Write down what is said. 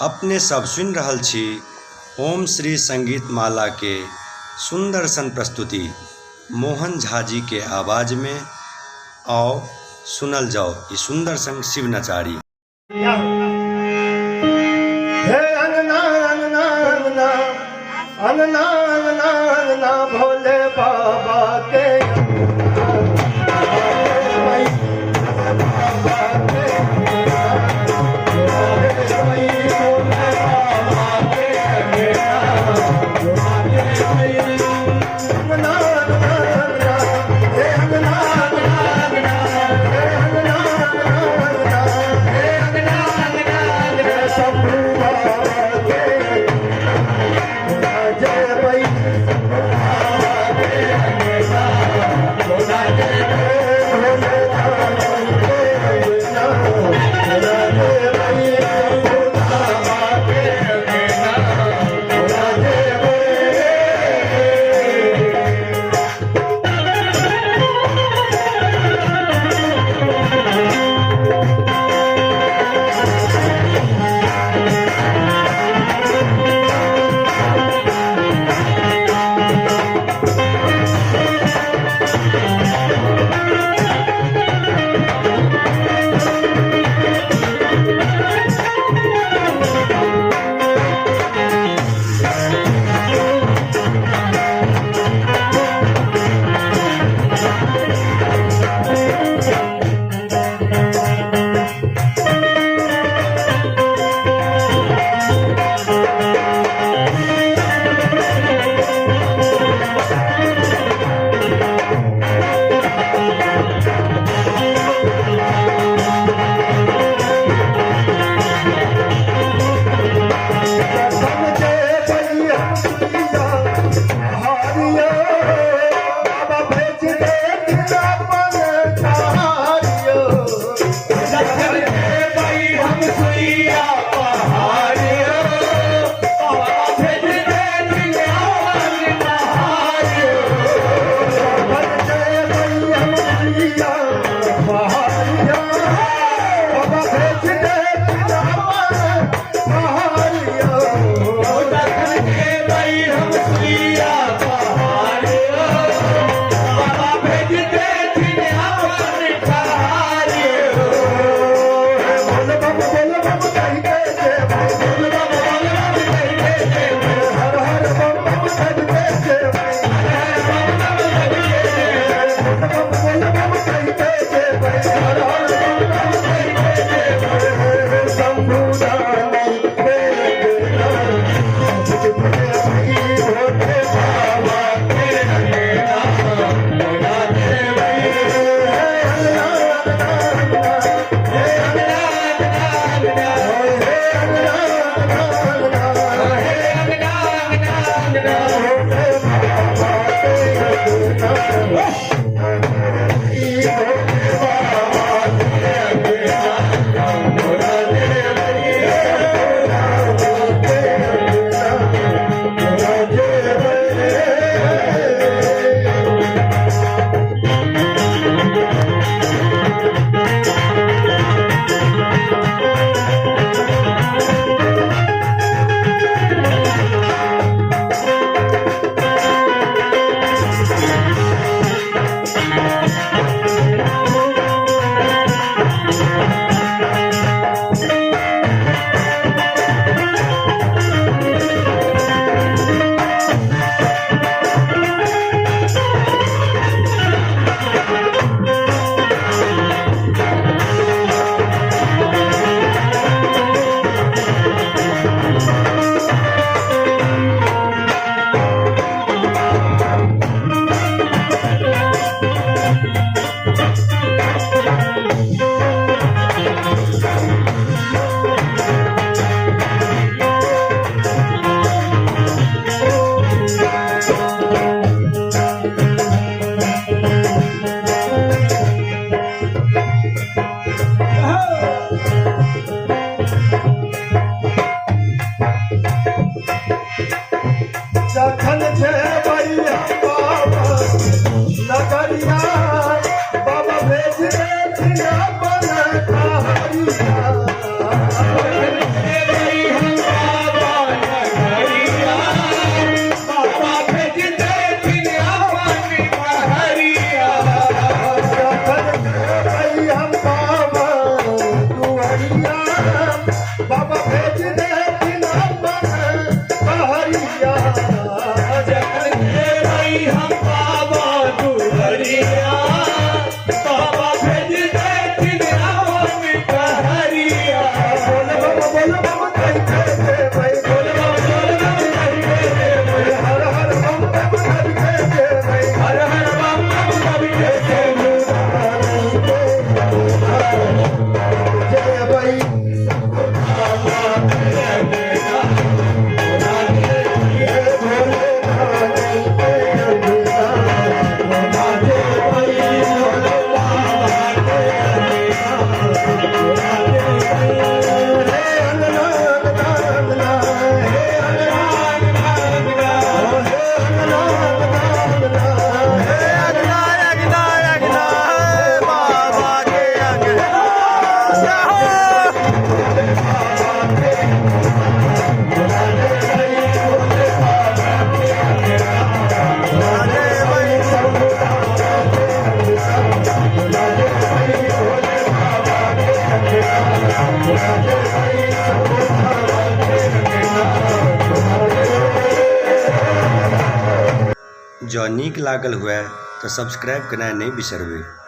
अपने सब सुन रहल छी ओम श्री संगीत माला के सुंदर सन प्रस्तुति मोहन झा जी के आवाज में। आओ सुनल जाओ ये सुंदर सन शिव नचारी। हे अंगना अंगना अंगना अंगना अंगना अंगना भोले बाबा के बाबा भेज बाबा भेज दे बिना कहरिया जगते भाई हम बाबा दुहरिया बाबा भेज दे बिना कहरिया बोल बाबा कहीं दे भाई बोल बाबा हर हर बम बम दे भाई हर हर बम बम दे जय भाई जो नीक लागल हुए तो सब्सक्राइब करना नहीं बिसरबे।